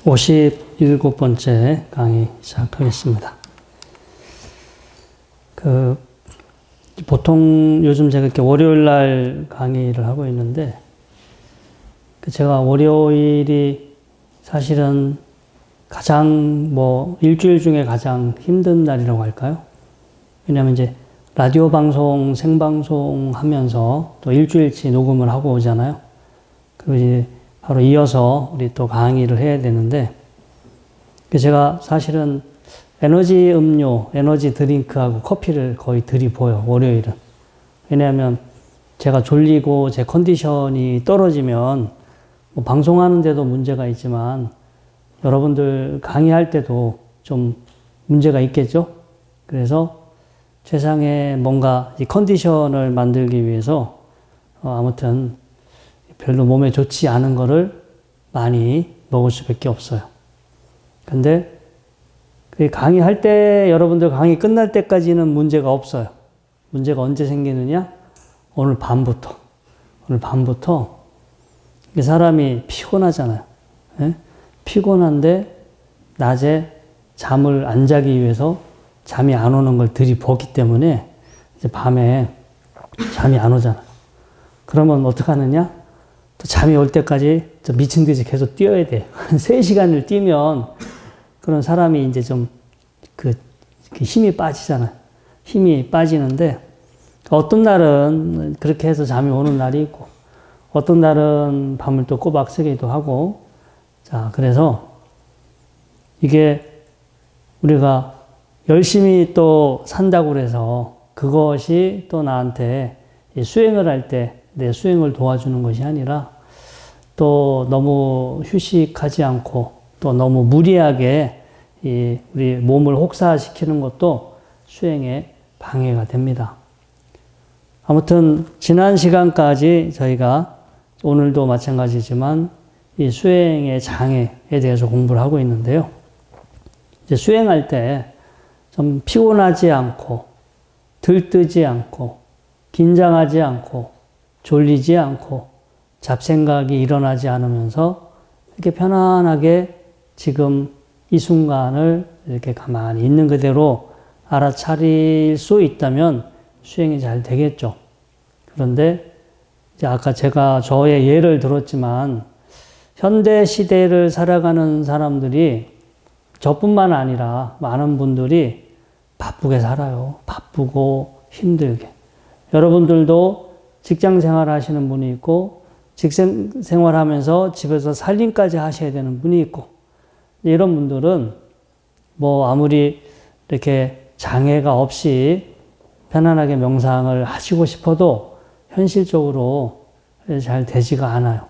57번째 강의 시작하겠습니다. 보통 요즘 제가 이렇게 월요일 날 강의를 하고 있는데, 제가 월요일이 사실은 가장 일주일 중에 가장 힘든 날이라고 할까요? 왜냐면 이제 라디오 방송, 생방송 하면서 또 일주일치 녹음을 하고 오잖아요. 그리고 이제 바로 이어서 우리 또 강의를 해야 되는데, 제가 사실은 에너지 음료, 에너지 드링크하고 커피를 거의 들이부어요, 월요일은. 왜냐하면 제가 졸리고 제 컨디션이 떨어지면 방송하는데도 문제가 있지만 여러분들 강의할 때도 좀 문제가 있겠죠? 그래서 세상에 뭔가 이 컨디션을 만들기 위해서 아무튼 별로 몸에 좋지 않은 거를 많이 먹을 수밖에 없어요. 근데 강의할 때 여러분들 강의 끝날 때까지는 문제가 없어요. 문제가 언제 생기느냐? 오늘 밤부터 사람이 피곤하잖아요. 예? 피곤한데 낮에 잠을 안 자기 위해서 잠이 안 오는 걸 들이부었기 때문에 이제 밤에 잠이 안 오잖아요. 그러면 어떡하느냐? 또 잠이 올 때까지 미친 듯이 계속 뛰어야 돼요. 한 3시간을 뛰면 그런 사람이 이제 좀 힘이 빠지잖아요. 힘이 빠지는데 어떤 날은 그렇게 해서 잠이 오는 날이 있고 어떤 날은 밤을 또 꼬박 새기도 하고, 자, 그래서 이게 우리가 열심히 또 산다고 해서 그것이 또 나한테 수행을 할 때 내 수행을 도와주는 것이 아니라 또 너무 휴식하지 않고 또 너무 무리하게 우리 몸을 혹사시키는 것도 수행에 방해가 됩니다. 아무튼 지난 시간까지 저희가 오늘도 마찬가지지만 이 수행의 장애에 대해서 공부를 하고 있는데요. 이제 수행할 때 좀 피곤하지 않고 들뜨지 않고 긴장하지 않고 졸리지 않고 잡생각이 일어나지 않으면서 이렇게 편안하게 지금 이 순간을 이렇게 가만히 있는 그대로 알아차릴 수 있다면 수행이 잘 되겠죠. 그런데 이제 아까 제가 저의 예를 들었지만 현대 시대를 살아가는 사람들이 저뿐만 아니라 많은 분들이 바쁘게 살아요. 바쁘고 힘들게. 여러분들도 직장 생활 하시는 분이 있고 직장 생활하면서 집에서 살림까지 하셔야 되는 분이 있고, 이런 분들은 아무리 이렇게 장애가 없이 편안하게 명상을 하시고 싶어도 현실적으로 잘 되지가 않아요.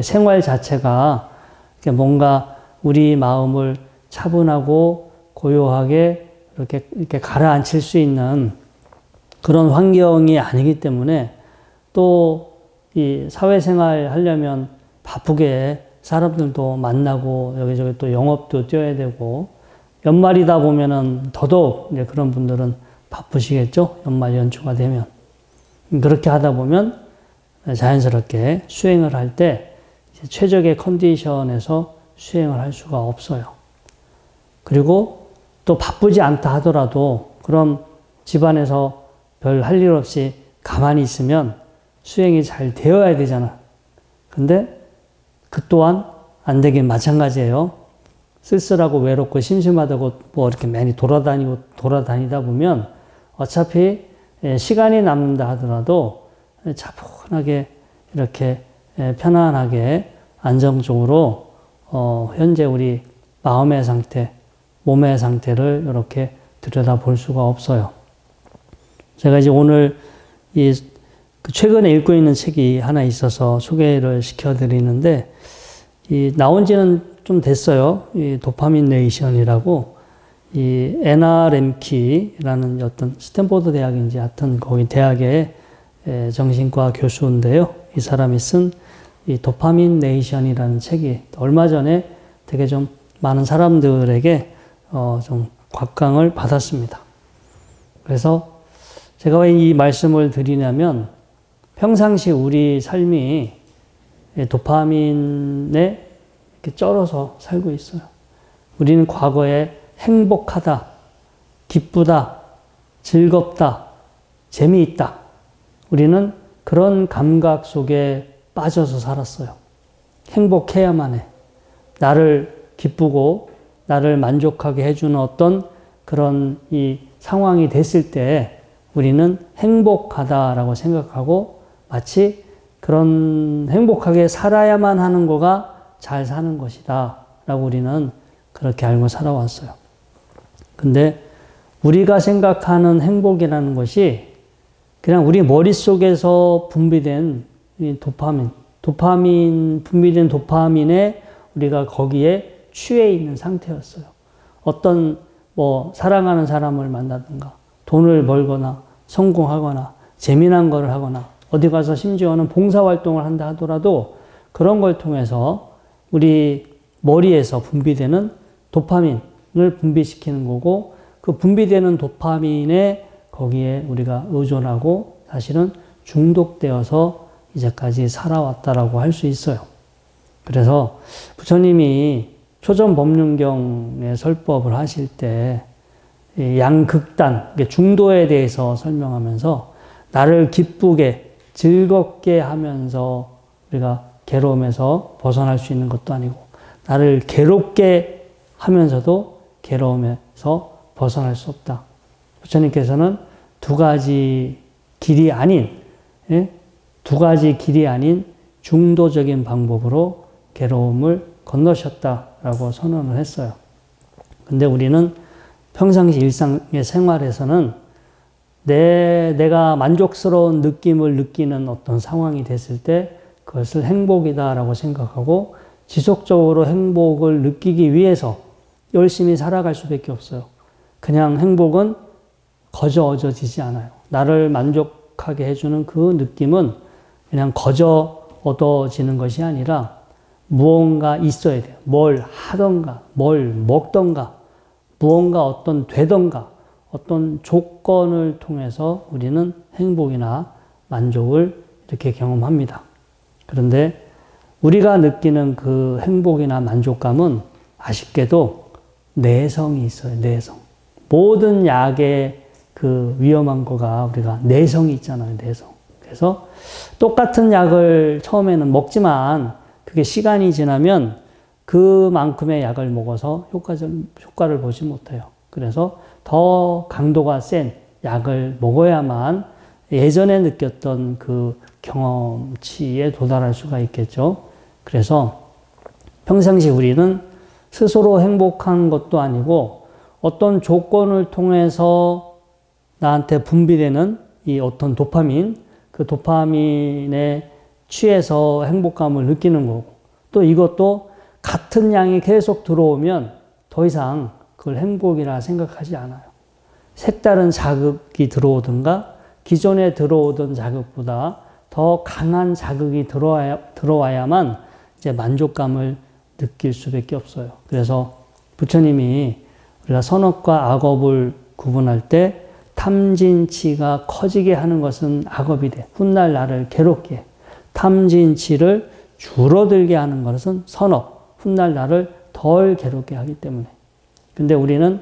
생활 자체가 뭔가 우리 마음을 차분하고 고요하게 이렇게 가라앉힐 수 있는 그런 환경이 아니기 때문에 또 이 사회생활 하려면 바쁘게 사람들도 만나고 여기저기 또 영업도 뛰어야 되고, 연말이다 보면은 더더욱 이제 그런 분들은 바쁘시겠죠? 연말 연초가 되면. 그렇게 하다 보면 자연스럽게 수행을 할 때 최적의 컨디션에서 수행을 할 수가 없어요. 그리고 또 바쁘지 않다 하더라도 그럼 집안에서 별 할 일 없이 가만히 있으면 수행이 잘 되어야 되잖아. 근데 그 또한 안 되긴 마찬가지예요. 쓸쓸하고 외롭고 심심하다고 이렇게 많이 돌아다니다 보면 어차피 시간이 남는다 하더라도 차분하게 이렇게 편안하게 안정적으로 현재 우리 마음의 상태, 몸의 상태를 이렇게 들여다볼 수가 없어요. 제가 이제 오늘 최근에 읽고 있는 책이 하나 있어서 소개를 시켜드리는데, 나온 지는 좀 됐어요. 이 도파민 네이션이라고, 이 애나 렘키라는 어떤 스탠포드 대학인지 하여튼 거기 대학의 정신과 교수인데요. 이 사람이 쓴 이 도파민 네이션이라는 책이 얼마 전에 되게 좀 많은 사람들에게 좀 곽광을 받았습니다. 그래서 제가 왜 이 말씀을 드리냐면, 평상시 우리 삶이 도파민의 이렇게 쩔어서 살고 있어요. 우리는 과거에 행복하다, 기쁘다, 즐겁다, 재미있다. 우리는 그런 감각 속에 빠져서 살았어요. 행복해야만 해. 나를 기쁘고 나를 만족하게 해주는 어떤 그런 이 상황이 됐을 때 우리는 행복하다라고 생각하고 마치 그런 행복하게 살아야만 하는 거가 잘 사는 것이다 라고 우리는 그렇게 알고 살아왔어요. 근데 우리가 생각하는 행복이라는 것이 그냥 우리 머릿속에서 분비된 분비된 도파민에 우리가 거기에 취해 있는 상태였어요. 어떤 사랑하는 사람을 만나든가 돈을 벌거나 성공하거나 재미난 걸 하거나 어디 가서 심지어는 봉사활동을 한다 하더라도 그런 걸 통해서 우리 머리에서 분비되는 도파민을 분비시키는 거고 그 분비되는 도파민에 거기에 우리가 의존하고 사실은 중독되어서 이제까지 살아왔다라고 할 수 있어요. 그래서 부처님이 초전법륜경의 설법을 하실 때 양극단, 중도에 대해서 설명하면서 나를 기쁘게 즐겁게 하면서 우리가 괴로움에서 벗어날 수 있는 것도 아니고 나를 괴롭게 하면서도 괴로움에서 벗어날 수 없다. 부처님께서는 두 가지 길이 아닌 중도적인 방법으로 괴로움을 건너셨다라고 선언을 했어요. 근데 우리는 평상시 일상의 생활에서는 내가 만족스러운 느낌을 느끼는 어떤 상황이 됐을 때 그것을 행복이다라고 생각하고 지속적으로 행복을 느끼기 위해서 열심히 살아갈 수밖에 없어요. 그냥 행복은 거저 얻어지지 않아요. 나를 만족하게 해주는 그 느낌은 그냥 거저 얻어지는 것이 아니라 무언가 있어야 돼요. 뭘 하던가, 뭘 먹던가, 무언가 어떤 되던가, 어떤 조건을 통해서 우리는 행복이나 만족을 이렇게 경험합니다. 그런데 우리가 느끼는 그 행복이나 만족감은 아쉽게도 내성이 있어요. 내성. 모든 약의 그 위험한 거가 우리가 내성이 있잖아요. 내성. 그래서 똑같은 약을 처음에는 먹지만 그게 시간이 지나면 그만큼의 약을 먹어서 효과를 보지 못해요. 그래서 더 강도가 센 약을 먹어야만 예전에 느꼈던 그 경험치에 도달할 수가 있겠죠. 그래서 평상시 우리는 스스로 행복한 것도 아니고 어떤 조건을 통해서 나한테 분비되는 이 어떤 도파민, 그 도파민에 취해서 행복감을 느끼는 거고 또 이것도 같은 양이 계속 들어오면 더 이상 그걸 행복이라 생각하지 않아요. 색다른 자극이 들어오든가 기존에 들어오던 자극보다 더 강한 자극이 들어와야만 이제 만족감을 느낄 수밖에 없어요. 그래서 부처님이 우리가 선업과 악업을 구분할 때 탐진치가 커지게 하는 것은 악업이 돼. 훗날 나를 괴롭게 해. 탐진치를 줄어들게 하는 것은 선업. 훗날 나를 덜 괴롭게 하기 때문에. 근데 우리는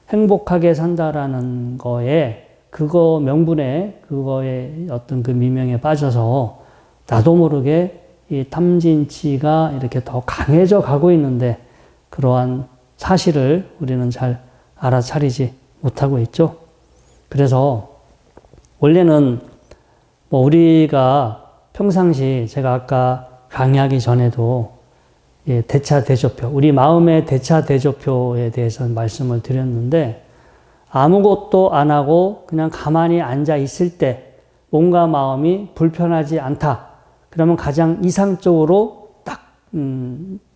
행복하게 산다라는 거에 그거 명분에 그거의 어떤 그 미명에 빠져서 나도 모르게 이 탐진치가 이렇게 더 강해져 가고 있는데 그러한 사실을 우리는 잘 알아차리지 못하고 있죠. 그래서 원래는 우리가 평상시 제가 아까 강의하기 전에도 대차대조표, 우리 마음의 대차대조표에 대해서 말씀을 드렸는데 아무것도 안 하고 그냥 가만히 앉아 있을 때 몸과 마음이 불편하지 않다. 그러면 가장 이상적으로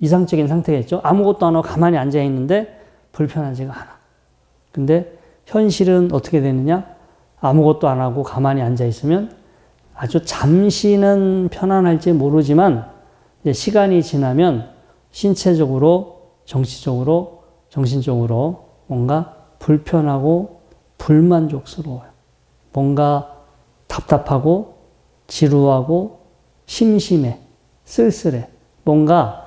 이상적인 상태겠죠. 아무것도 안 하고 가만히 앉아 있는데 불편하지가 않아. 근데 현실은 어떻게 되느냐? 아무것도 안 하고 가만히 앉아 있으면 아주 잠시는 편안할지 모르지만 시간이 지나면 신체적으로, 정치적으로, 정신적으로 뭔가 불편하고 불만족스러워요. 뭔가 답답하고 지루하고 심심해, 쓸쓸해. 뭔가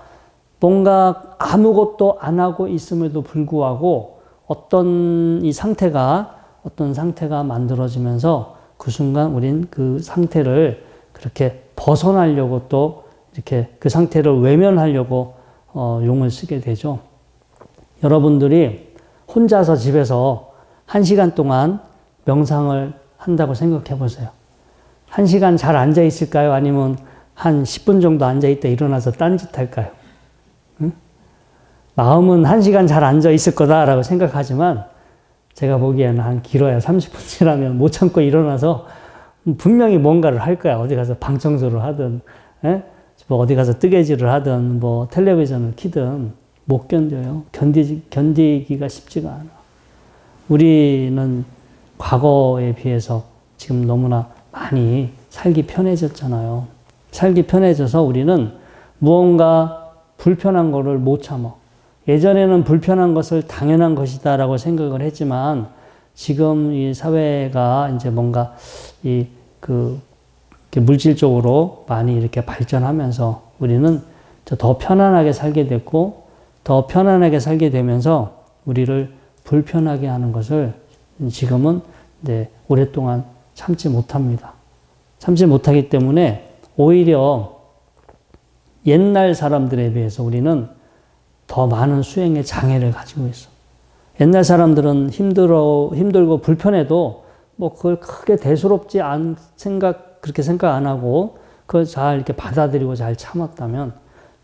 뭔가 아무것도 안 하고 있음에도 불구하고 어떤 상태가 만들어지면서 그 순간 우린 그 상태를 그렇게 벗어나려고 또 이렇게 그 상태를 외면하려고 용을 쓰게 되죠. 여러분들이 혼자서 집에서 1시간 동안 명상을 한다고 생각해 보세요. 1시간 잘 앉아 있을까요? 아니면 한 10분 정도 앉아 있다 일어나서 딴짓 할까요? 응? 마음은 1시간 잘 앉아 있을 거다라고 생각하지만 제가 보기에는 한 길어야 30분 지나면 못 참고 일어나서 분명히 뭔가를 할 거야. 어디 가서 방 청소를 하든, 뭐 어디 가서 뜨개질을 하든, 뭐 텔레비전을 켜든 못 견뎌요. 견디기가 쉽지가 않아. 우리는 과거에 비해서 지금 너무나 많이 살기 편해졌잖아요. 살기 편해져서 우리는 무언가 불편한 거를 못 참아. 예전에는 불편한 것을 당연한 것이다라고 생각을 했지만 지금 이 사회가 이제 뭔가 물질적으로 많이 이렇게 발전하면서 우리는 더 편안하게 살게 됐고 더 편안하게 살게 되면서 우리를 불편하게 하는 것을 지금은 이제 오랫동안 참지 못합니다. 참지 못하기 때문에 오히려 옛날 사람들에 비해서 우리는 더 많은 수행의 장애를 가지고 있어. 옛날 사람들은 힘들고 불편해도 뭐 그걸 크게 대수롭지 그렇게 생각 안 하고 그걸 잘 이렇게 받아들이고 잘 참았다면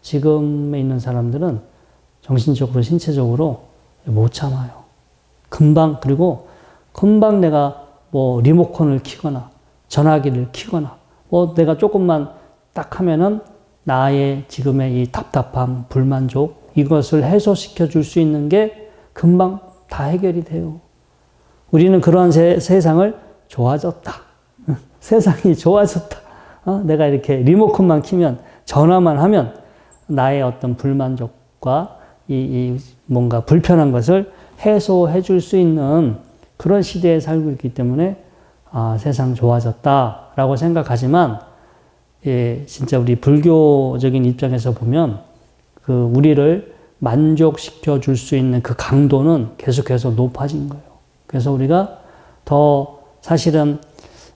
지금에 있는 사람들은 정신적으로, 신체적으로 못 참아요. 그리고 금방 내가 뭐 리모컨을 켜거나 전화기를 켜거나 뭐 내가 조금만 딱 하면은 나의 지금의 이 답답함, 불만족 이것을 해소시켜 줄 수 있는 게 금방 다 해결이 돼요. 우리는 그러한 세상을 좋아졌다. 세상이 좋아졌다. 내가 이렇게 리모컨만 켜면 전화만 하면 나의 어떤 불만족과 이 뭔가 불편한 것을 해소해 줄 수 있는 그런 시대에 살고 있기 때문에 세상 좋아졌다라고 생각하지만 진짜 우리 불교적인 입장에서 보면 우리를 만족시켜 줄 수 있는 그 강도는 계속해서 높아진 거예요. 그래서 우리가 더 사실은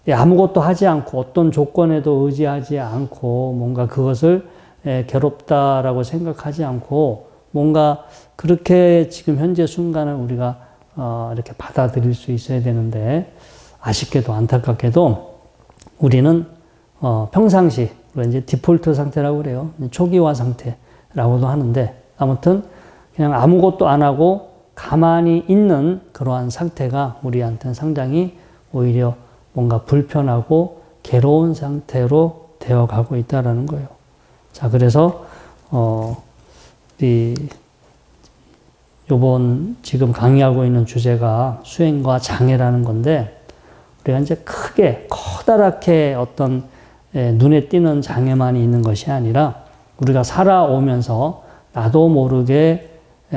아무것도 하지 않고 어떤 조건에도 의지하지 않고 뭔가 그것을 괴롭다라고 생각하지 않고 뭔가 그렇게 지금 현재 순간을 우리가 이렇게 받아들일 수 있어야 되는데 아쉽게도 안타깝게도 우리는 평상시 이제 디폴트 상태라고 그래요. 초기화 상태라고도 하는데 아무튼 그냥 아무것도 안 하고 가만히 있는 그러한 상태가 우리한테는 상당히 오히려 뭔가 불편하고 괴로운 상태로 되어가고 있다라는 거예요. 자, 그래서 요번 지금 강의하고 있는 주제가 수행과 장애라는 건데 우리가 이제 크게 커다랗게 어떤 눈에 띄는 장애만이 있는 것이 아니라 우리가 살아오면서 나도 모르게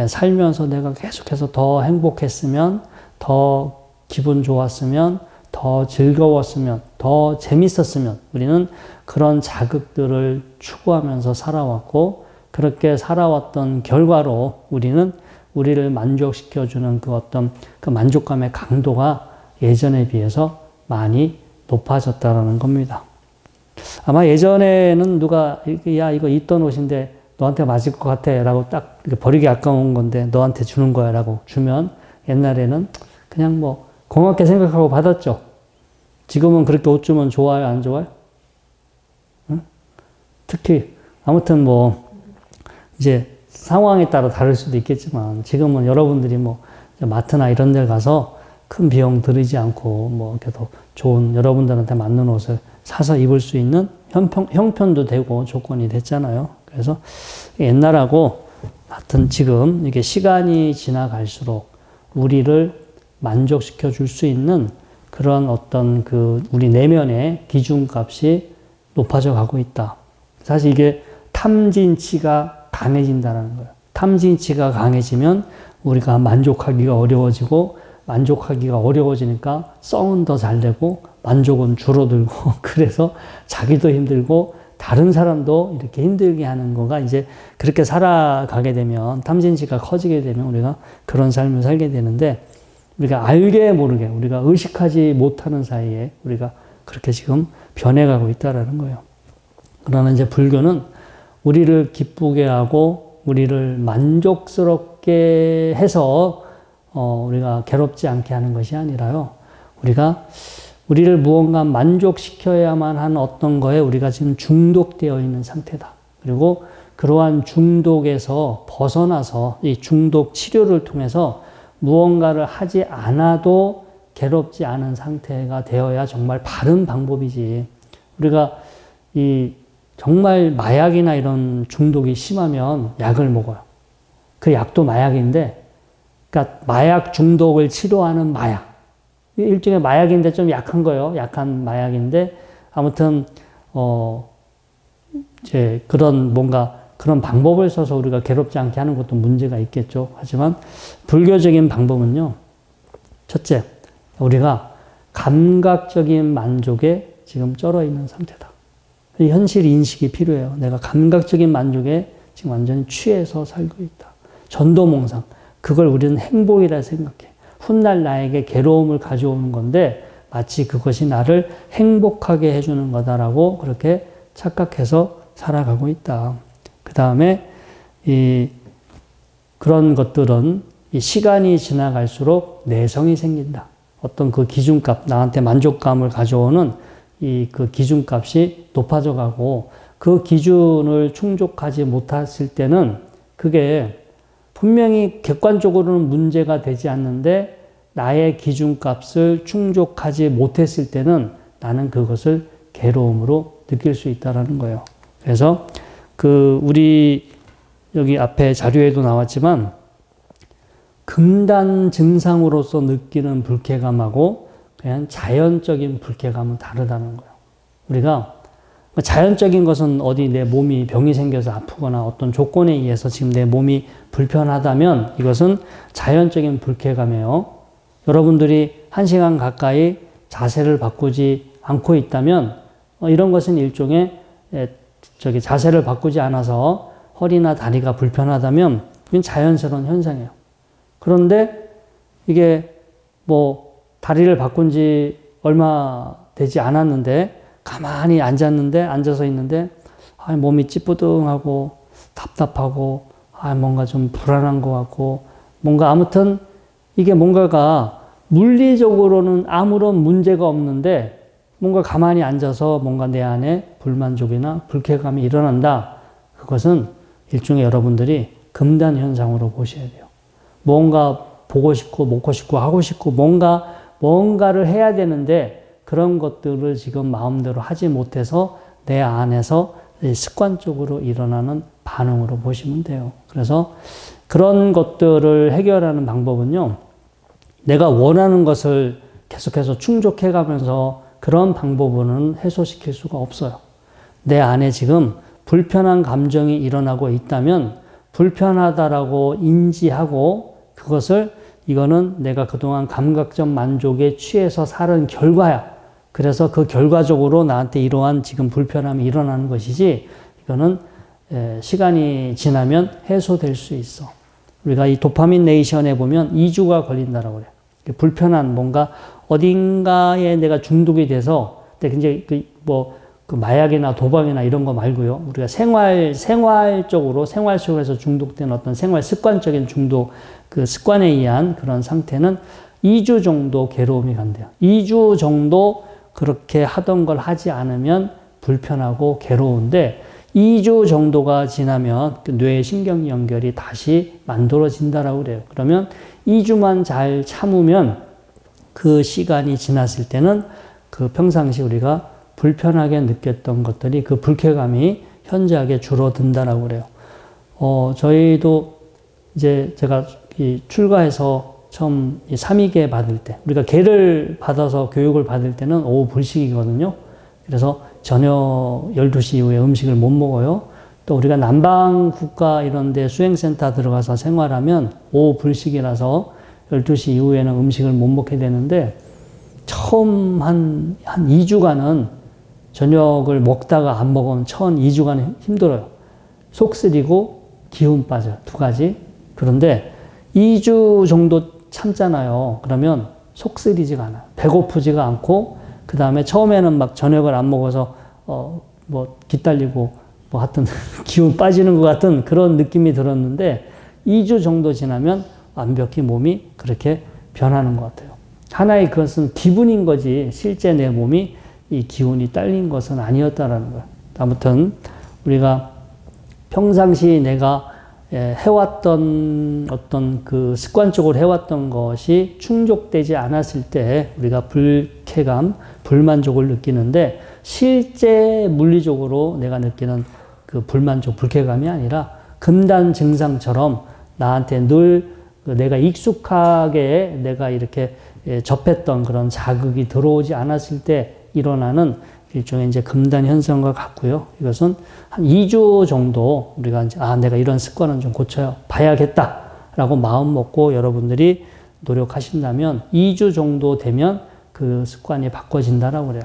살면서 내가 계속해서 더 행복했으면, 더 기분 좋았으면, 더 즐거웠으면, 더 재밌었으면 우리는 그런 자극들을 추구하면서 살아왔고 그렇게 살아왔던 결과로 우리는 우리를 만족시켜주는 그 어떤 그 만족감의 강도가 예전에 비해서 많이 높아졌다라는 겁니다. 아마 예전에는 누가 야 이거 입던 옷인데 너한테 맞을 것 같아 라고 딱 버리기 아까운 건데 너한테 주는 거야 라고 주면 옛날에는 그냥 뭐 고맙게 생각하고 받았죠. 지금은 그렇게 옷 주면 좋아요 안 좋아요? 응? 특히 아무튼 뭐 이제 상황에 따라 다를 수도 있겠지만 지금은 여러분들이 뭐 마트나 이런 데 가서 큰 비용 들이지 않고 뭐 이렇게 더 좋은 여러분들한테 맞는 옷을 사서 입을 수 있는 형편도 되고 조건이 됐잖아요. 그래서 옛날하고 하여튼 지금 이게 시간이 지나갈수록 우리를 만족시켜 줄 수 있는 그런 어떤 우리 내면의 기준값이 높아져 가고 있다. 사실 이게 탐진치가 강해진다는 거예요. 탐진치가 강해지면 우리가 만족하기가 어려워지고 만족하기가 어려워지니까 썽은 더 잘 되고 만족은 줄어들고 그래서 자기도 힘들고 다른 사람도 이렇게 힘들게 하는 거가 이제 그렇게 살아가게 되면 탐진치가 커지게 되면 우리가 그런 삶을 살게 되는데 우리가 알게 모르게 우리가 의식하지 못하는 사이에 우리가 그렇게 지금 변해가고 있다라는 거예요. 그러나 이제 불교는 우리를 기쁘게 하고 우리를 만족스럽게 해서 우리가 괴롭지 않게 하는 것이 아니라요. 우리가 우리를 무언가 만족시켜야만 하는 어떤 거에 우리가 지금 중독되어 있는 상태다. 그리고 그러한 중독에서 벗어나서 이 중독 치료를 통해서 무언가를 하지 않아도 괴롭지 않은 상태가 되어야 정말 바른 방법이지. 우리가 이 정말 마약이나 이런 중독이 심하면 약을 먹어요. 그 약도 마약인데, 그러니까 마약 중독을 치료하는 마약. 일종의 마약인데 좀 약한 거예요. 약한 마약인데, 아무튼, 이제 그런 뭔가 그런 방법을 써서 우리가 괴롭지 않게 하는 것도 문제가 있겠죠. 하지만 불교적인 방법은요. 첫째, 우리가 감각적인 만족에 지금 쩔어 있는 상태다. 현실 인식이 필요해요. 내가 감각적인 만족에 지금 완전히 취해서 살고 있다. 전도몽상. 그걸 우리는 행복이라 생각해. 훗날 나에게 괴로움을 가져오는 건데 마치 그것이 나를 행복하게 해주는 거다라고 그렇게 착각해서 살아가고 있다. 그 다음에 그런 것들은 이 시간이 지나갈수록 내성이 생긴다. 어떤 그 기준값, 나한테 만족감을 가져오는 그 기준값이 높아져 가고 그 기준을 충족하지 못했을 때는 그게 분명히 객관적으로는 문제가 되지 않는데 나의 기준값을 충족하지 못했을 때는 나는 그것을 괴로움으로 느낄 수 있다는 거예요. 그래서 우리 여기 앞에 자료에도 나왔지만 금단 증상으로서 느끼는 불쾌감하고 그냥 자연적인 불쾌감은 다르다는 거예요. 우리가 자연적인 것은 어디 내 몸이 병이 생겨서 아프거나 어떤 조건에 의해서 지금 내 몸이 불편하다면 이것은 자연적인 불쾌감이에요. 여러분들이 1시간 가까이 자세를 바꾸지 않고 있다면 이런 것은 일종의 자세를 바꾸지 않아서 허리나 다리가 불편하다면 이건 자연스러운 현상이에요. 그런데 이게 다리를 바꾼 지 얼마 되지 않았는데 가만히 앉아서 있는데 몸이 찌뿌둥하고 답답하고 뭔가 좀 불안한 것 같고 뭔가 아무튼 이게 뭔가가 물리적으로는 아무런 문제가 없는데 뭔가 가만히 앉아서 뭔가 내 안에 불만족이나 불쾌감이 일어난다. 그것은 일종의 여러분들이 금단 현상으로 보셔야 돼요. 뭔가 보고 싶고 먹고 싶고 하고 싶고 뭔가를 해야 되는데 그런 것들을 지금 마음대로 하지 못해서 내 안에서 습관적으로 일어나는 반응으로 보시면 돼요. 그래서 그런 것들을 해결하는 방법은요. 내가 원하는 것을 계속해서 충족해 가면서 그런 방법으로는 해소시킬 수가 없어요. 내 안에 지금 불편한 감정이 일어나고 있다면 불편하다라고 인지하고 그것을 이거는 내가 그동안 감각적 만족에 취해서 살은 결과야. 그래서 그 결과적으로 나한테 이러한 지금 불편함이 일어나는 것이지 이거는 시간이 지나면 해소될 수 있어. 우리가 이 도파민 네이션에 보면 2주가 걸린다라고 그래요. 불편한 뭔가 어딘가에 내가 중독이 돼서 근데 이제 그 마약이나 도박이나 이런 거 말고요. 우리가 생활적으로 생활 속에서 중독된 어떤 생활 습관적인 중독 그 습관에 의한 그런 상태는 2주 정도 괴로움이 간대요. 2주 정도 그렇게 하던 걸 하지 않으면 불편하고 괴로운데 2주 정도가 지나면 그 뇌 신경 연결이 다시 만들어진다라고 그래요. 그러면 2주만 잘 참으면 그 시간이 지났을 때는 그 평상시 우리가 불편하게 느꼈던 것들이 그 불쾌감이 현저하게 줄어든다라고 그래요. 저희도 이제 제가 출가해서 처음 3위계 받을 때, 우리가 계를 받아서 교육을 받을 때는 오후 불식이거든요. 그래서 저녁 12시 이후에 음식을 못 먹어요. 또 우리가 남방 국가 이런 데 수행센터 들어가서 생활하면 오후 불식이라서 12시 이후에는 음식을 못 먹게 되는데 처음 한 2주간은 저녁을 먹다가 안 먹으면 2주간 힘들어요. 속 쓰리고 기운 빠져요. 두 가지. 그런데 2주 정도 참잖아요. 그러면 속 쓰리지가 않아요. 배고프지가 않고, 그 다음에 처음에는 막 저녁을 안 먹어서, 뭐, 기딸리고, 뭐 하여튼, 기운 빠지는 것 같은 그런 느낌이 들었는데, 2주 정도 지나면 완벽히 몸이 그렇게 변하는 것 같아요. 하나의 그것은 기분인 거지, 실제 내 몸이 이 기운이 딸린 것은 아니었다라는 거예요. 아무튼, 우리가 평상시 내가 해왔던 어떤 그 습관적으로 해왔던 것이 충족되지 않았을 때 우리가 불쾌감, 불만족을 느끼는데, 실제 물리적으로 내가 느끼는 그 불만족, 불쾌감이 아니라 금단 증상처럼 나한테 늘 내가 익숙하게 내가 이렇게 접했던 그런 자극이 들어오지 않았을 때 일어나는 일종의 이제 금단 현상과 같고요. 이것은 한 2주 정도 우리가 이제 내가 이런 습관은 좀 고쳐 봐야겠다라고 마음 먹고 여러분들이 노력하신다면 2주 정도 되면 그 습관이 바꿔진다라고 그래요.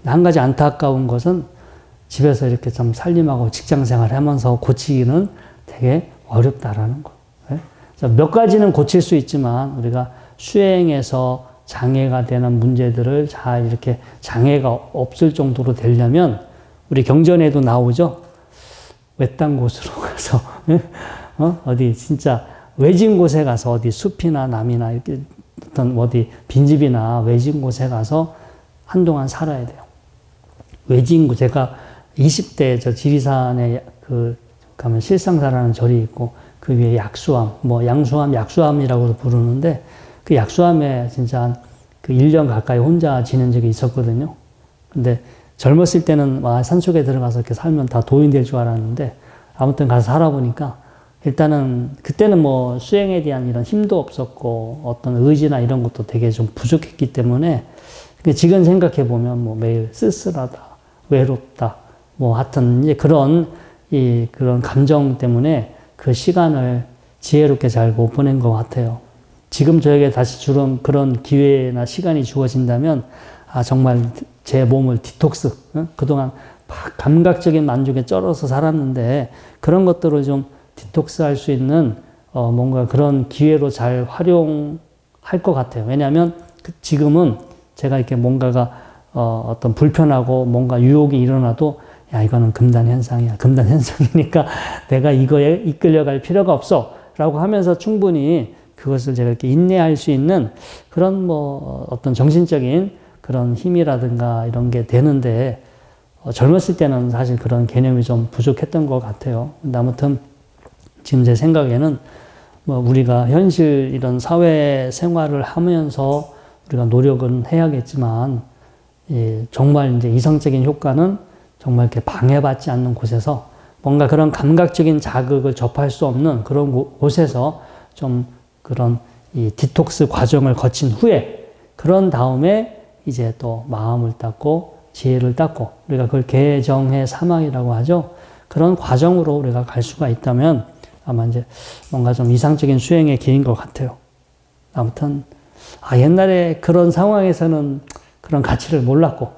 한 가지 안타까운 것은 집에서 이렇게 좀 살림하고 직장 생활 하면서 고치기는 되게 어렵다라는 거. 몇 가지는 고칠 수 있지만 우리가 수행에서 장애가 되는 문제들을 잘 이렇게 장애가 없을 정도로 되려면 우리 경전에도 나오죠. 외딴 곳으로 가서 어디 진짜 외진 곳에 가서 어디 숲이나 남이나 이렇게 어떤 어디 빈집이나 외진 곳에 가서 한동안 살아야 돼요. 외진 곳, 제가 20대 저 지리산에 가면 실상사라는 절이 있고 그 위에 약수암, 뭐 양수암, 약수암이라고도 부르는데 그 약수암에 진짜 한 그 1년 가까이 혼자 지낸 적이 있었거든요. 근데 젊었을 때는 산속에 들어가서 이렇게 살면 다 도인 될 줄 알았는데 아무튼 가서 살아보니까 일단은 그때는 뭐 수행에 대한 이런 힘도 없었고 어떤 의지나 이런 것도 되게 좀 부족했기 때문에 지금 생각해 보면 뭐 매일 쓸쓸하다, 외롭다, 뭐 하여튼 이제 그런 감정 때문에 그 시간을 지혜롭게 잘 못 보낸 것 같아요. 지금 저에게 다시 주는 그런 기회나 시간이 주어진다면, 정말 제 몸을 디톡스, 그동안 막 감각적인 만족에 쩔어서 살았는데, 그런 것들을 좀 디톡스 할 수 있는, 뭔가 그런 기회로 잘 활용할 것 같아요. 왜냐하면 지금은 제가 이렇게 뭔가가, 어떤 불편하고 뭔가 유혹이 일어나도, 야, 이거는 금단 현상이야. 금단 현상이니까 내가 이거에 이끌려갈 필요가 없어. 라고 하면서 충분히 그것을 제가 이렇게 인내할 수 있는 그런 뭐 어떤 정신적인 그런 힘이라든가 이런 게 되는데, 젊었을 때는 사실 그런 개념이 좀 부족했던 것 같아요. 근데 아무튼 지금 제 생각에는 뭐 우리가 현실 이런 사회 생활을 하면서 우리가 노력은 해야겠지만, 정말 이제 이상적인 효과는 정말 이렇게 방해받지 않는 곳에서 뭔가 그런 감각적인 자극을 접할 수 없는 그런 곳에서 좀 그런 이 디톡스 과정을 거친 후에 그런 다음에 이제 또 마음을 닦고 지혜를 닦고 우리가 그걸 개정의 사막이라고 하죠. 그런 과정으로 우리가 갈 수가 있다면 아마 이제 뭔가 좀 이상적인 수행의 길인 것 같아요. 아무튼 옛날에 그런 상황에서는 그런 가치를 몰랐고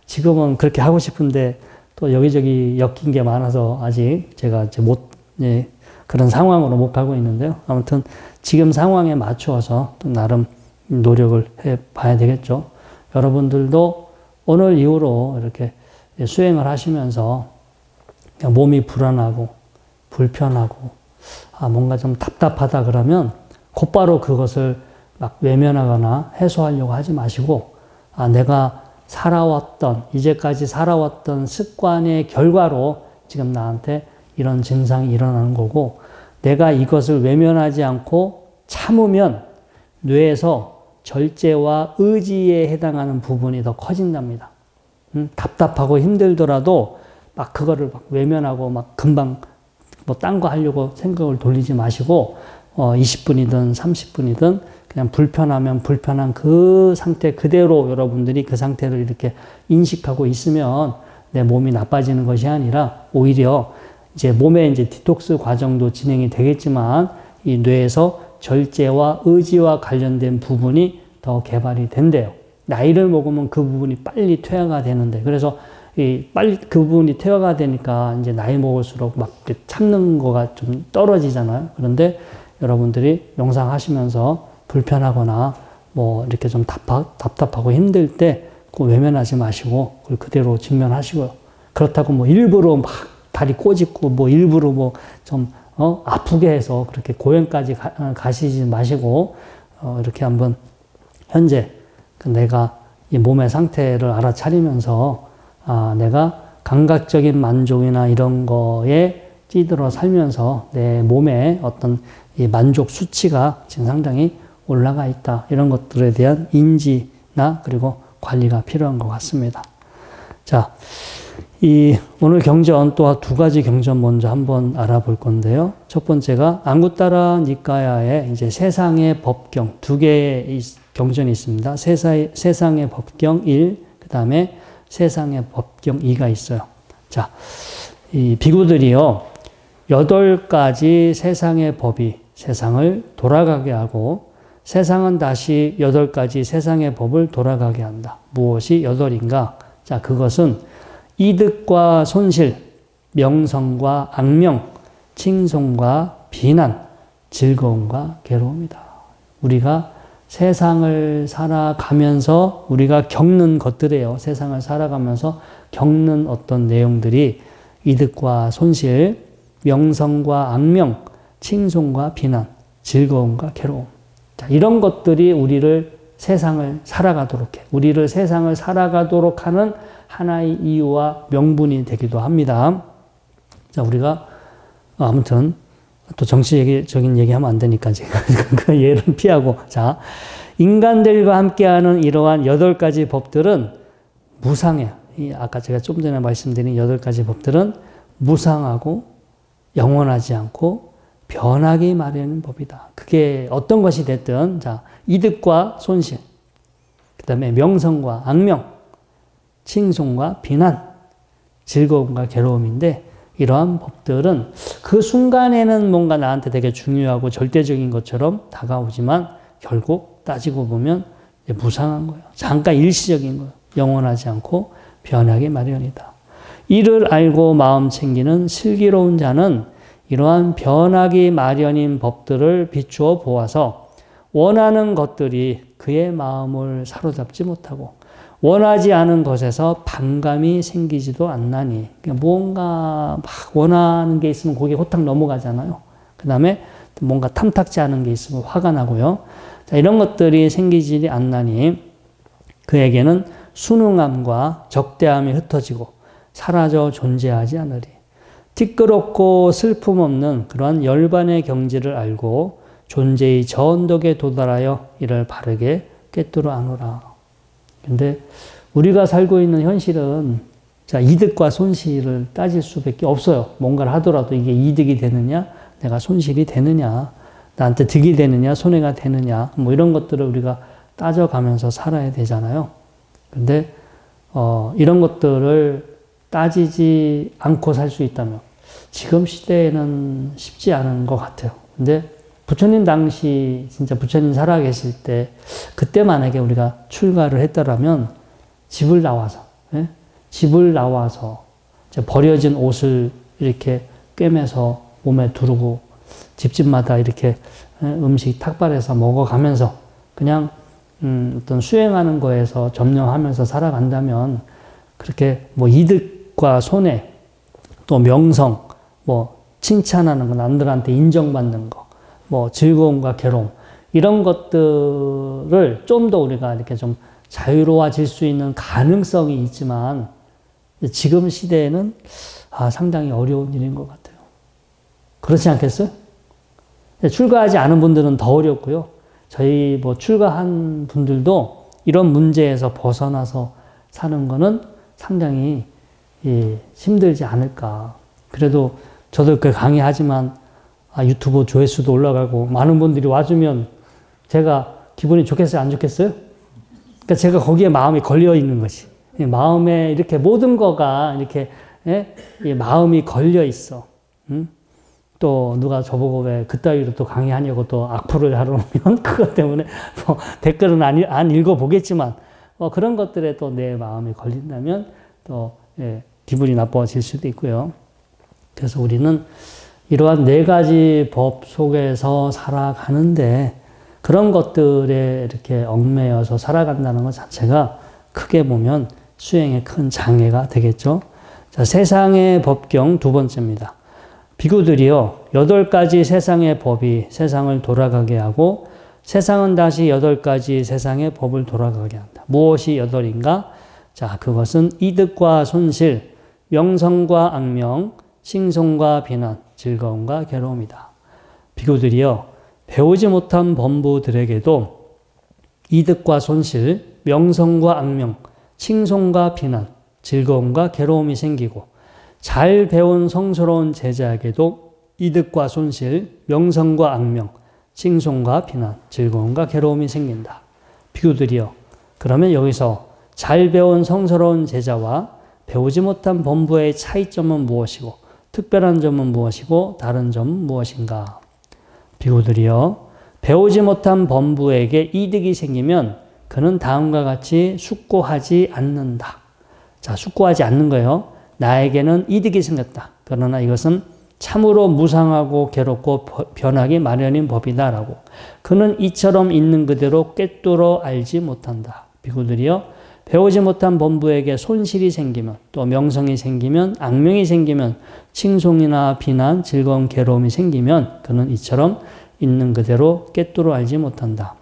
지금은 그렇게 하고 싶은데 또 여기저기 엮인 게 많아서 아직 제가 이제 그런 상황으로 못 가고 있는데요. 아무튼 지금 상황에 맞추어서 또 나름 노력을 해 봐야 되겠죠. 여러분들도 오늘 이후로 이렇게 수행을 하시면서 몸이 불안하고 불편하고 뭔가 좀 답답하다 그러면 곧바로 그것을 막 외면하거나 해소하려고 하지 마시고 내가 이제까지 살아왔던 습관의 결과로 지금 나한테 이런 증상이 일어나는 거고, 내가 이것을 외면하지 않고 참으면 뇌에서 절제와 의지에 해당하는 부분이 더 커진답니다. 답답하고 힘들더라도 막 그거를 막 외면하고 막 금방 뭐 딴 거 하려고 생각을 돌리지 마시고 20분이든 30분이든 그냥 불편하면 불편한 그 상태 그대로 여러분들이 그 상태를 이렇게 인식하고 있으면 내 몸이 나빠지는 것이 아니라 오히려 이제 몸의 이제 디톡스 과정도 진행이 되겠지만 이 뇌에서 절제와 의지와 관련된 부분이 더 개발이 된대요. 나이를 먹으면 그 부분이 빨리 퇴화가 되는데, 그래서 빨리 그분이 퇴화가 되니까 이제 나이 먹을수록 막 참는 거가 좀 떨어지잖아요. 그런데 여러분들이 명상하시면서 불편하거나 뭐 이렇게 좀 답답하고 힘들 때 그 외면하지 마시고 그걸 그대로 직면하시고요. 그렇다고 뭐 일부러 막 다리 꼬집고 뭐 일부러 뭐 좀 아프게 해서 그렇게 고행까지 가시지 마시고 이렇게 한번 현재 내가 이 몸의 상태를 알아차리면서 내가 감각적인 만족이나 이런 거에 찌들어 살면서 내 몸의 어떤 이 만족 수치가 지금 상당히 올라가 있다. 이런 것들에 대한 인지나 그리고 관리가 필요한 것 같습니다. 자, 오늘 경전 또 두 가지 경전 먼저 한번 알아볼 건데요. 첫 번째가 앙구타라 니카야의 이제 세상의 법경 두 개의 경전이 있습니다. 세상의 법경 1, 그 다음에 세상의 법경 2가 있어요. 자, 이 비구들이요, 8가지 세상의 법이 세상을 돌아가게 하고 세상은 다시 8가지 세상의 법을 돌아가게 한다. 무엇이 8인가? 자, 그것은 이득과 손실, 명성과 악명, 칭송과 비난, 즐거움과 괴로움이다. 우리가 세상을 살아가면서 우리가 겪는 것들이에요. 세상을 살아가면서 겪는 어떤 내용들이 이득과 손실, 명성과 악명, 칭송과 비난, 즐거움과 괴로움. 자, 이런 것들이 우리를 세상을 살아가도록 해. 우리를 세상을 살아가도록 하는 하나의 이유와 명분이 되기도 합니다. 자, 우리가 아무튼 또 정치적인 얘기하면 안 되니까 제가 그 예를 피하고, 자, 인간들과 함께하는 이러한 8가지 법들은 무상해요. 아까 제가 좀 전에 말씀드린 8가지 법들은 무상하고 영원하지 않고 변하기 마련인 법이다. 그게 어떤 것이 됐든, 자, 이득과 손실, 그 다음에 명성과 악명, 칭송과 비난, 즐거움과 괴로움인데, 이러한 법들은 그 순간에는 뭔가 나한테 되게 중요하고 절대적인 것처럼 다가오지만 결국 따지고 보면 무상한 거예요. 잠깐 일시적인 거예요. 영원하지 않고 변하기 마련이다. 이를 알고 마음 챙기는 슬기로운 자는 이러한 변하기 마련인 법들을 비추어 보아서 원하는 것들이 그의 마음을 사로잡지 못하고 원하지 않은 것에서 반감이 생기지도 않나니, 뭔가 막 원하는 게 있으면 거기에 호탕 넘어가잖아요. 그 다음에 뭔가 탐탁지 않은 게 있으면 화가 나고요. 자, 이런 것들이 생기지 않나니 그에게는 순응함과 적대함이 흩어지고 사라져 존재하지 않으리. 티끄럽고 슬픔 없는 그러한 열반의 경지를 알고 존재의 저 언덕에 도달하여 이를 바르게 꿰뚫어 안오라. 근데 우리가 살고 있는 현실은, 자, 이득과 손실을 따질 수밖에 없어요. 뭔가를 하더라도 이게 이득이 되느냐, 내가 손실이 되느냐, 나한테 득이 되느냐, 손해가 되느냐, 뭐 이런 것들을 우리가 따져가면서 살아야 되잖아요. 근데 이런 것들을 따지지 않고 살 수 있다면 지금 시대에는 쉽지 않은 것 같아요. 근데 부처님 당시 진짜 부처님 살아계실 때 그때 만약에 우리가 출가를 했더라면 집을 나와서 버려진 옷을 이렇게 꿰매서 몸에 두르고 집집마다 이렇게 음식 탁발해서 먹어가면서 그냥 어떤 수행하는 거에서 점령하면서 살아간다면 그렇게 뭐 이득과 손해, 또 명성, 뭐 칭찬하는 거, 남들한테 인정받는 거, 뭐 즐거움과 괴로움, 이런 것들을 좀 더 우리가 이렇게 좀 자유로워질 수 있는 가능성이 있지만 지금 시대에는 상당히 어려운 일인 것 같아요. 그렇지 않겠어요? 출가하지 않은 분들은 더 어렵고요. 저희 뭐 출가한 분들도 이런 문제에서 벗어나서 사는 거는 상당히 힘들지 않을까. 그래도 저도 그 강의하지만 유튜브 조회수도 올라가고 많은 분들이 와주면 제가 기분이 좋겠어요? 안 좋겠어요? 그러니까 제가 거기에 마음이 걸려 있는 것이. 마음에 이렇게 모든 거가 이렇게 마음이 걸려 있어. 또 누가 저보고 왜 그따위로 또 강의하냐고 또 악플을 하러 오면 그것 때문에 뭐 댓글은 안 읽어보겠지만 그런 것들에 또 내 마음이 걸린다면 또 기분이 나빠질 수도 있고요. 그래서 우리는 이러한 네 가지 법 속에서 살아가는데 그런 것들에 이렇게 얽매여서 살아간다는 것 자체가 크게 보면 수행에 큰 장애가 되겠죠. 자, 세상의 법경 두 번째입니다. 비구들이요, 8가지 세상의 법이 세상을 돌아가게 하고 세상은 다시 8가지 세상의 법을 돌아가게 한다. 무엇이 8인가? 자, 그것은 이득과 손실, 명성과 악명, 칭송과 비난, 즐거움과 괴로움이다. 비구들이요, 배우지 못한 범부들에게도 이득과 손실, 명성과 악명, 칭송과 비난, 즐거움과 괴로움이 생기고 잘 배운 성스러운 제자에게도 이득과 손실, 명성과 악명, 칭송과 비난, 즐거움과 괴로움이 생긴다. 비구들이요. 그러면 여기서 잘 배운 성스러운 제자와 배우지 못한 범부의 차이점은 무엇이고 특별한 점은 무엇이고 다른 점은 무엇인가? 비구들이요. 배우지 못한 범부에게 이득이 생기면 그는 다음과 같이 숙고하지 않는다. 자, 숙고하지 않는 거예요. 나에게는 이득이 생겼다. 그러나 이것은 참으로 무상하고 괴롭고 변하기 마련인 법이다라고. 그는 이처럼 있는 그대로 꿰뚫어 알지 못한다. 비구들이요. 배우지 못한 범부에게 손실이 생기면 또 명성이 생기면 악명이 생기면 칭송이나 비난, 즐거움, 괴로움이 생기면 그는 이처럼 있는 그대로 꿰뚫어 알지 못한다.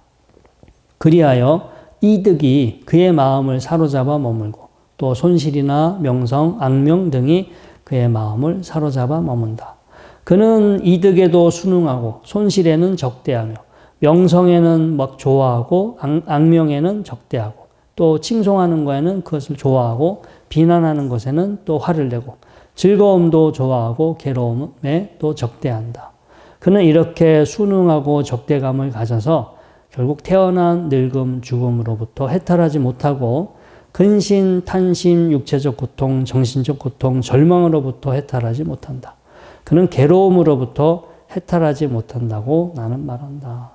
그리하여 이득이 그의 마음을 사로잡아 머물고 또 손실이나 명성, 악명 등이 그의 마음을 사로잡아 머문다. 그는 이득에도 순응하고 손실에는 적대하며 명성에는 막 좋아하고 악명에는 적대하고 또 칭송하는 거에는 그것을 좋아하고 비난하는 것에는 또 화를 내고 즐거움도 좋아하고 괴로움에 또 적대한다. 그는 이렇게 순응하고 적대감을 가져서 결국 태어난 늙음, 죽음으로부터 해탈하지 못하고 근신, 탄심, 육체적 고통, 정신적 고통, 절망으로부터 해탈하지 못한다. 그는 괴로움으로부터 해탈하지 못한다고 나는 말한다.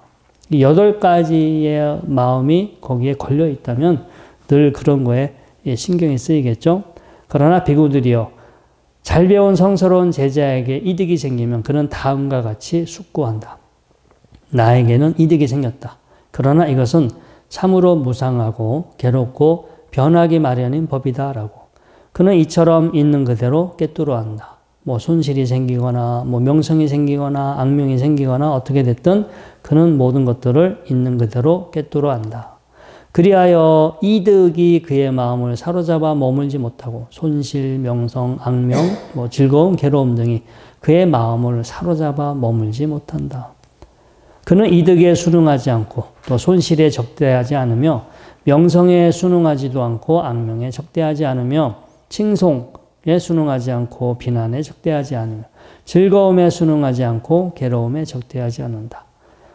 이 8가지의 마음이 거기에 걸려 있다면 늘 그런 거에 신경이 쓰이겠죠. 그러나 비구들이요, 잘 배운 성스러운 제자에게 이득이 생기면 그는 다음과 같이 숙고한다. 나에게는 이득이 생겼다. 그러나 이것은 참으로 무상하고 괴롭고 변하기 마련인 법이다라고. 그는 이처럼 있는 그대로 꿰뚫어 안다. 뭐 손실이 생기거나 뭐 명성이 생기거나 악명이 생기거나 어떻게 됐든 그는 모든 것들을 있는 그대로 꿰뚫어 안다. 그리하여 이득이 그의 마음을 사로잡아 머물지 못하고 손실, 명성, 악명, 뭐 즐거움, 괴로움 등이 그의 마음을 사로잡아 머물지 못한다. 그는 이득에 순응하지 않고 또 손실에 적대하지 않으며 명성에 순응하지도 않고 악명에 적대하지 않으며 칭송에 순응하지 않고 비난에 적대하지 않으며 즐거움에 순응하지 않고 괴로움에 적대하지 않는다.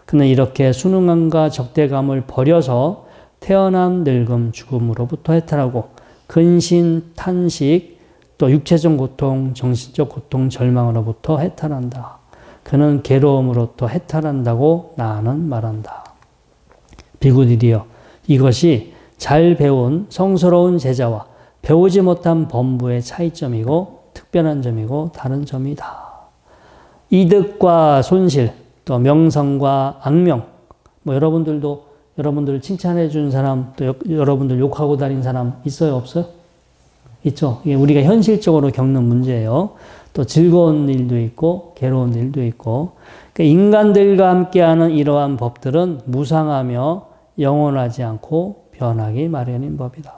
그는 이렇게 순응함과 적대감을 버려서 태어난 늙음, 죽음으로부터 해탈하고 근신, 탄식, 또 육체적 고통, 정신적 고통, 절망으로부터 해탈한다. 그는 괴로움으로부터 해탈한다고 나는 말한다. 비구들이여, 이것이 잘 배운 성스러운 제자와 배우지 못한 범부의 차이점이고 특별한 점이고 다른 점이다. 이득과 손실, 또 명성과 악명, 뭐 여러분들 칭찬해 준 사람, 또 여러분들 욕하고 다닌 사람 있어요, 없어요? 있죠. 이게 우리가 현실적으로 겪는 문제예요. 또 즐거운 일도 있고 괴로운 일도 있고. 그러니까 인간들과 함께하는 이러한 법들은 무상하며 영원하지 않고 변하기 마련인 법이다.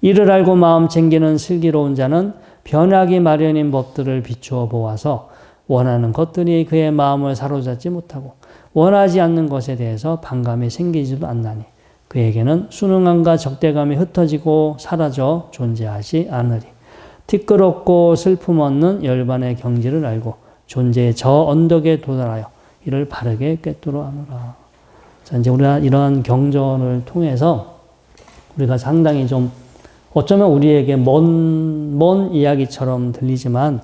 이를 알고 마음 챙기는 슬기로운 자는 변하기 마련인 법들을 비추어 보아서 원하는 것들이 그의 마음을 사로잡지 못하고 원하지 않는 것에 대해서 반감이 생기지도 않나니 그에게는 순응함과 적대감이 흩어지고 사라져 존재하지 않으리. 티끌없고 슬픔 없는 열반의 경지를 알고 존재의 저 언덕에 도달하여 이를 바르게 꿰뚫어 안으라. 자, 이제 우리가 이러한 경전을 통해서 우리가 상당히 좀 어쩌면 우리에게 먼 이야기처럼 들리지만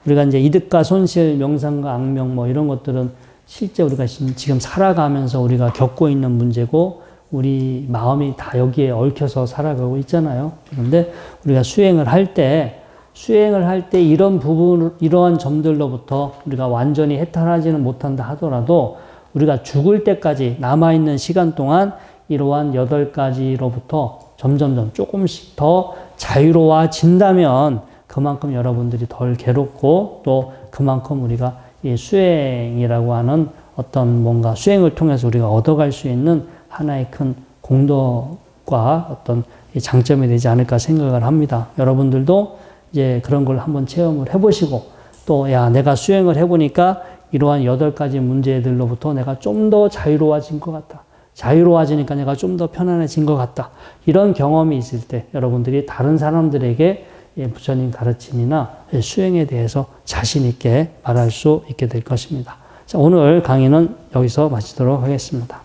우리가 이제 이득과 손실, 명상과 악명 뭐 이런 것들은 실제 우리가 지금 살아가면서 우리가 겪고 있는 문제고 우리 마음이 다 여기에 얽혀서 살아가고 있잖아요. 그런데 우리가 수행을 할 때 수행을 할 때 이런 부분, 이러한 점들로부터 우리가 완전히 해탈하지는 못한다 하더라도 우리가 죽을 때까지 남아있는 시간 동안 이러한 8가지로부터 점점점 조금씩 더 자유로워진다면 그만큼 여러분들이 덜 괴롭고 또 그만큼 우리가 이 수행이라고 하는 어떤 뭔가 수행을 통해서 우리가 얻어갈 수 있는 하나의 큰 공덕과 어떤 장점이 되지 않을까 생각을 합니다. 여러분들도 이제 그런 걸 한번 체험을 해보시고 또 야, 내가 수행을 해보니까 이러한 8가지 문제들로부터 내가 좀 더 자유로워진 것 같다. 자유로워지니까 내가 좀 더 편안해진 것 같다. 이런 경험이 있을 때 여러분들이 다른 사람들에게 부처님 가르침이나 수행에 대해서 자신 있게 말할 수 있게 될 것입니다. 자, 오늘 강의는 여기서 마치도록 하겠습니다.